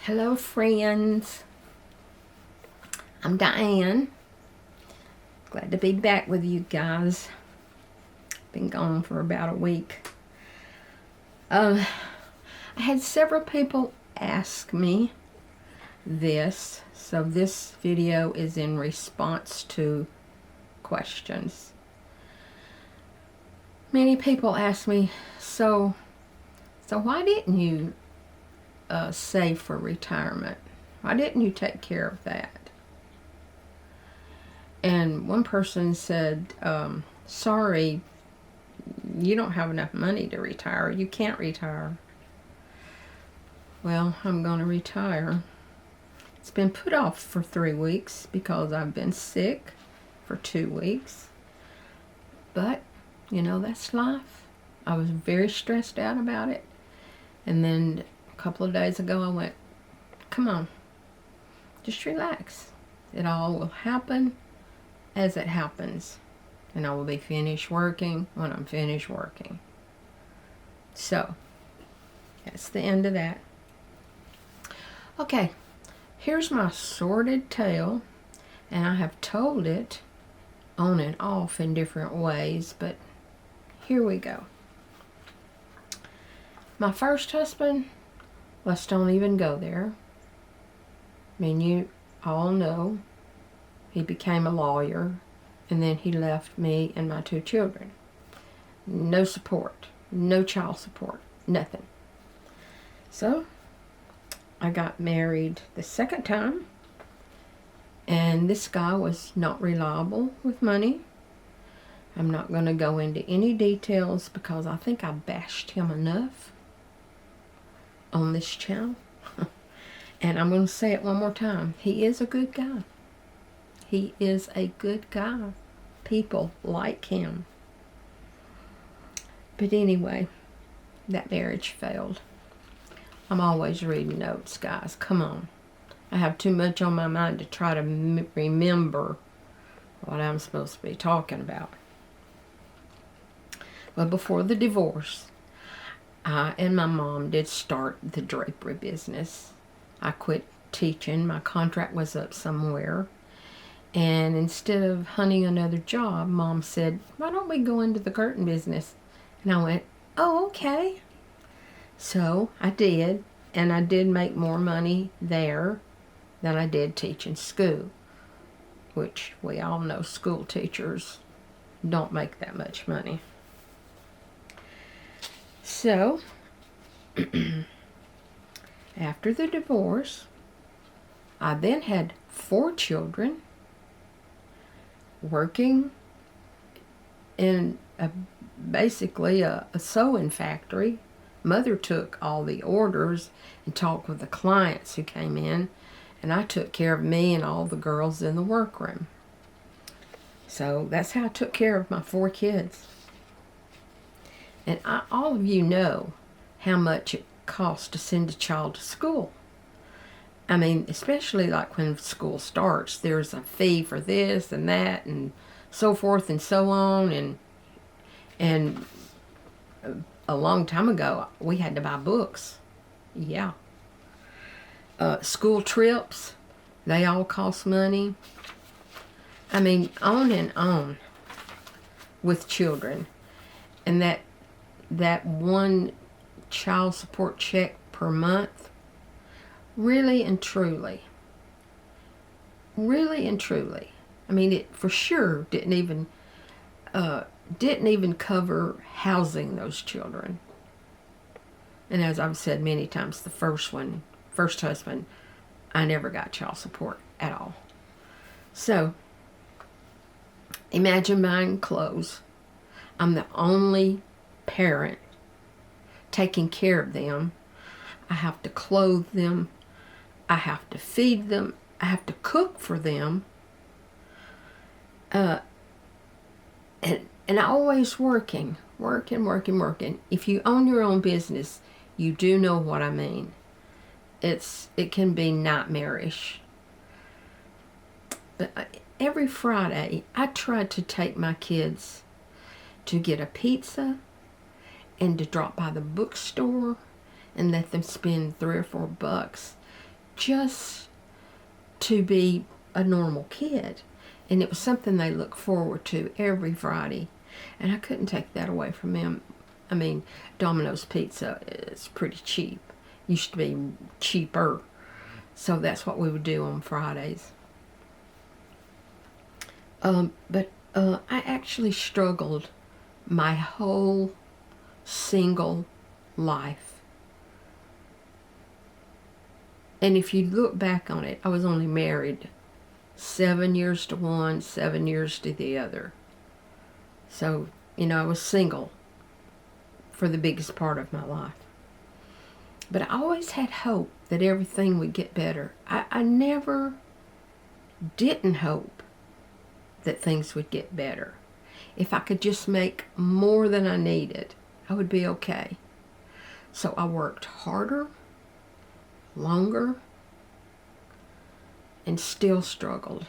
Hello friends, I'm Diane. Glad to be back with you guys. Been gone for about a week. I had several people ask me this, so this video is in response to questions. Many people ask me, so why didn't you save for retirement? Why didn't you take care of that? And one person said, sorry, you don't have enough money to retire. You can't retire. Well, I'm going to retire. It's been put off for 3 weeks because I've been sick for 2 weeks. But, you know, that's life. I was very stressed out about it. And then a couple of days ago I went, come on, just relax. It all will happen as it happens. And I will be finished working when I'm finished working. So, that's the end of that. Okay, here's my sordid tale. And I have told it on and off in different ways, but here we go. My first husband, let's don't even go there. I mean, you all know he became a lawyer, and then he left me and my 2 children. No support, no child support, nothing. So, I got married the second time, and this guy was not reliable with money. I'm not going to go into any details because I think I bashed him enough on this channel. And I'm going to say it one more time. He is a good guy. He is a good guy. People like him. But anyway, that marriage failed. I'm always reading notes, guys. Come on. I have too much on my mind to try to remember what I'm supposed to be talking about. Well, before the divorce, I and my mom did start the drapery business. I quit teaching. My contract was up somewhere. And instead of hunting another job, Mom said, why don't we go into the curtain business? And I went, oh, okay. So I did. And I did make more money there than I did teaching school. Which we all know school teachers don't make that much money. So, after the divorce, I then had 4 children working in basically a sewing factory. Mother took all the orders and talked with the clients who came in, and I took care of me and all the girls in the workroom. So that's how I took care of my 4 kids. And all of you know how much it costs to send a child to school. I mean, especially like when school starts, there's a fee for this and that and so forth and so on. And a long time ago, we had to buy books. Yeah. School trips, they all cost money. I mean, on and on with children. And that one child support check per month, really and truly, I mean, it for sure didn't even cover housing those children. And as I've said many times, the first husband, I never got child support at all. So, imagine buying clothes. I'm the only parent taking care of them. I have to clothe them. I have to feed them. I have to cook for them. And always working. If you own your own business, you do know what I mean. It can be nightmarish. But every Friday, I try to take my kids to get a pizza and to drop by the bookstore and let them spend $3 or $4 just to be a normal kid. And it was something they look forward to every Friday. And I couldn't take that away from them. I mean, Domino's Pizza is pretty cheap. Used to be cheaper. So that's what we would do on Fridays. But I actually struggled my whole single life. And if you look back on it, I was only married 7 years to one, 7 years to the other. So, I was single for the biggest part of my life. But I always had hope that everything would get better. I never didn't hope that things would get better. If I could just make more than I needed, I would be okay. So I worked harder, longer, and still struggled.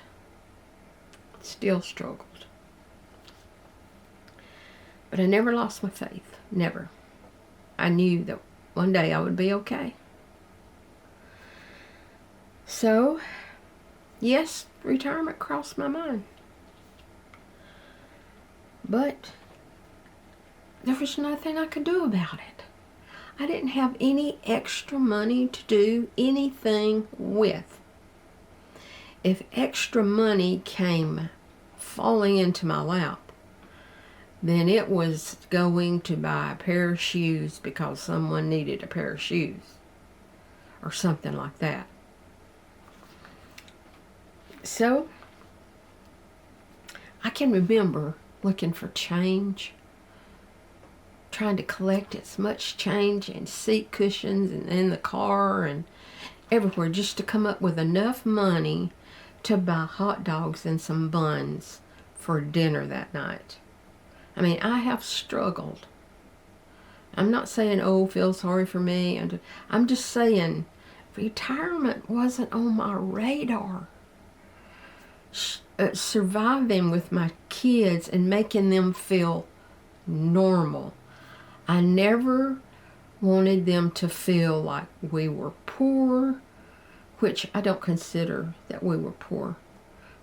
But I never lost my faith. Never. I knew that one day I would be okay. So, yes, retirement crossed my mind. But there was nothing I could do about it. I didn't have any extra money to do anything with. If extra money came falling into my lap, then it was going to buy a pair of shoes because someone needed a pair of shoes or something like that. So, I can remember looking for change, trying to collect as much change and seat cushions and in the car and everywhere just to come up with enough money to buy hot dogs and some buns for dinner that night. I mean, I have struggled. I'm not saying, feel sorry for me. I'm just saying retirement wasn't on my radar. Surviving with my kids and making them feel normal. I never wanted them to feel like we were poor, which I don't consider that we were poor,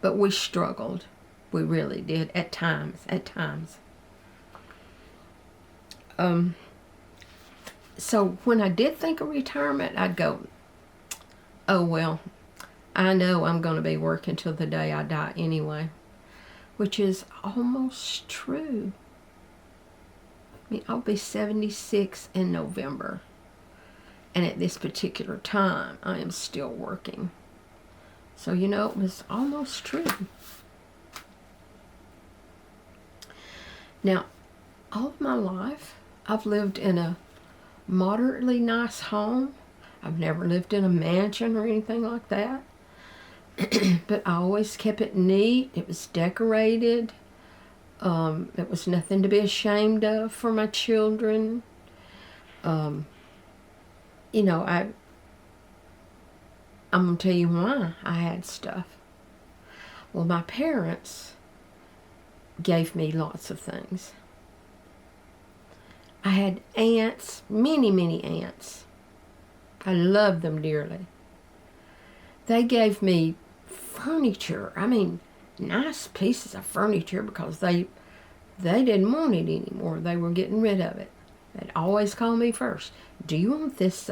but we struggled. We really did at times. So when I did think of retirement, I'd go, oh well, I know I'm going to be working till the day I die anyway, which is almost true. I mean, I'll be 76 in November, and at this particular time, I am still working. So, it was almost true. Now, all of my life, I've lived in a moderately nice home. I've never lived in a mansion or anything like that. But I always kept it neat. It was decorated. It was nothing to be ashamed of for my children. I'm going to tell you why I had stuff. Well, my parents gave me lots of things. I had aunts, many, many aunts. I loved them dearly. They gave me furniture. I mean, nice pieces of furniture because they didn't want it anymore. They were getting rid of it. They'd always call me first. Do you want this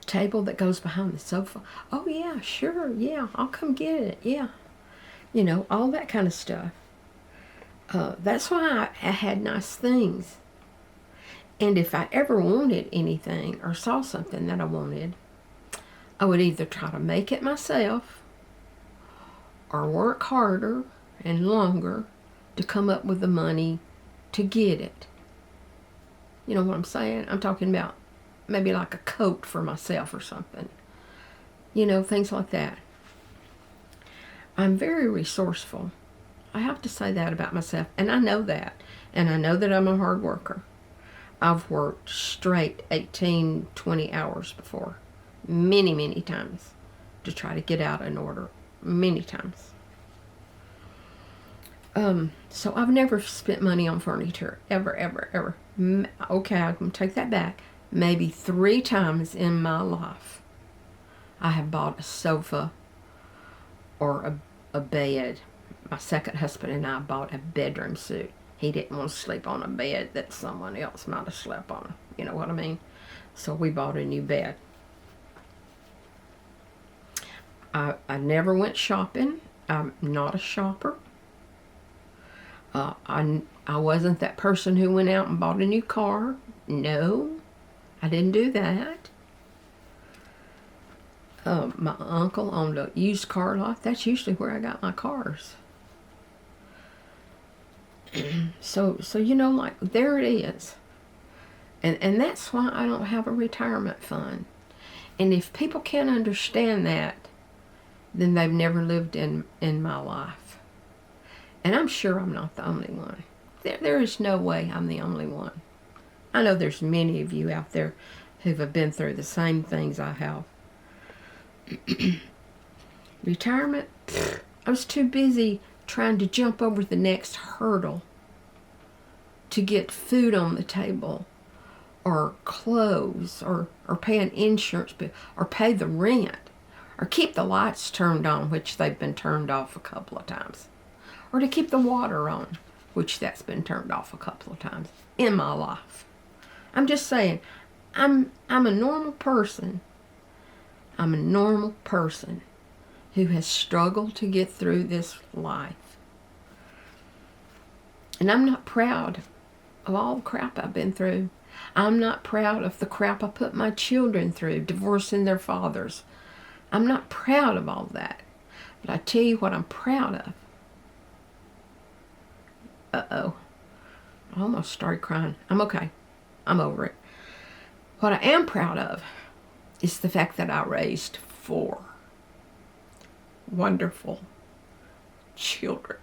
table that goes behind the sofa? Oh, yeah, sure, yeah, I'll come get it, yeah. All that kind of stuff. That's why I had nice things. And if I ever wanted anything or saw something that I wanted, I would either try to make it myself or work harder and longer to come up with the money to get it. You know what I'm saying? I'm talking about maybe like a coat for myself or something. Things like that. I'm very resourceful. I have to say that about myself. And I know that. And I know that I'm a hard worker. I've worked straight 18, 20 hours before. Many, many times. To try to get out an order. Many times. So I've never spent money on furniture. Ever, ever, ever. Okay, I'm going to take that back. Maybe 3 times in my life I have bought a sofa or a bed. My second husband and I bought a bedroom suit. He didn't want to sleep on a bed that someone else might have slept on. You know what I mean? So we bought a new bed. I never went shopping. I'm not a shopper. I wasn't that person who went out and bought a new car. No, I didn't do that. My uncle owned a used car lot. That's usually where I got my cars. So you know, like, there it is. And that's why I don't have a retirement fund. And if people can't understand that, then they've never lived in my life. And I'm sure I'm not the only one. There is no way I'm the only one. I know there's many of you out there who have been through the same things I have. Retirement, I was too busy trying to jump over the next hurdle to get food on the table, or clothes, or pay an insurance bill, or pay the rent, or keep the lights turned on, which they've been turned off a couple of times, or to keep the water on, which that's been turned off a couple of times in my life. I'm just saying, I'm a normal person. I'm a normal person who has struggled to get through this life. And I'm not proud of all the crap I've been through. I'm not proud of the crap I put my children through, divorcing their fathers. I'm not proud of all that. But I tell you what I'm proud of. Uh-oh. I almost started crying. I'm okay. I'm over it. What I am proud of is the fact that I raised 4 wonderful children.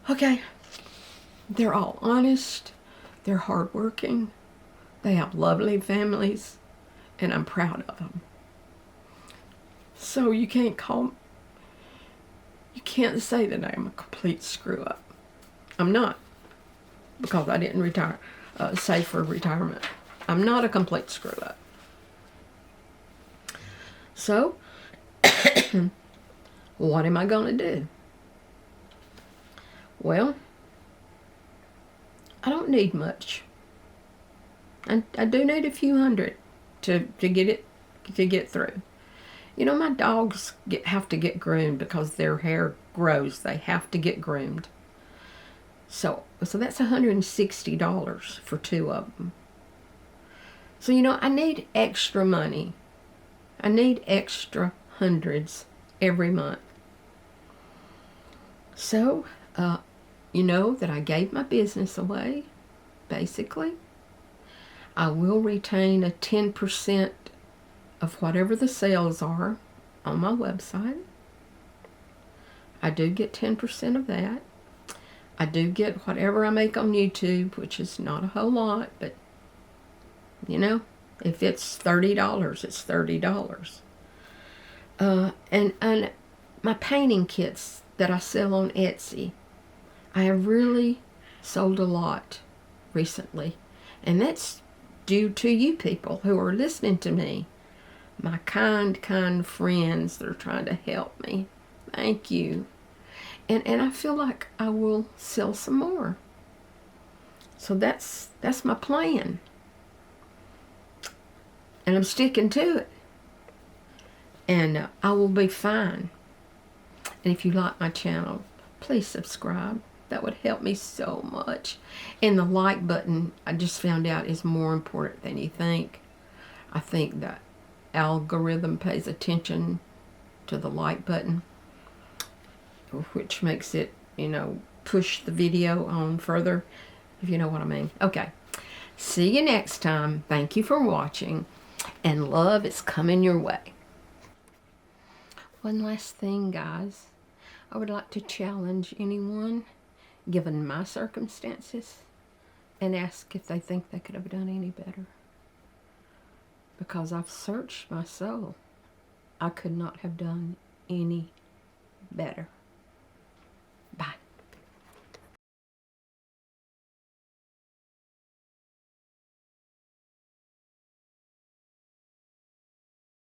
Okay. They're all honest. They're hardworking. They have lovely families. And I'm proud of them. So you can't say that I'm a complete screw up. I'm not. Because I didn't save for retirement. I'm not a complete screw up. So, what am I going to do? Well, I don't need much. I do need a few hundred to get through. You know, my dogs have to get groomed because their hair grows. They have to get groomed. So that's $160 for 2 of them. So, you know, I need extra money. I need extra hundreds every month. So, you know that I gave my business away, basically. I will retain a 10% of whatever the sales are on my website. I do get 10% of that. I do get whatever I make on YouTube, which is not a whole lot, but, you know, if it's $30, it's $30. And my painting kits that I sell on Etsy, I have really sold a lot recently. And that's due to you people who are listening to me. My kind friends that are trying to help me. Thank you. And I feel like I will sell some more. So that's my plan. And I'm sticking to it. And I will be fine. And if you like my channel, please subscribe. That would help me so much. And the like button, I just found out, is more important than you think. I think that algorithm pays attention to the like button, which makes it, you know, push the video on further, if you know what I mean. Okay. See you next time. Thank you for watching. And love is coming your way. One last thing, guys. I would like to challenge anyone, given my circumstances, and ask if they think they could have done any better. Because I've searched my soul. I could not have done any better.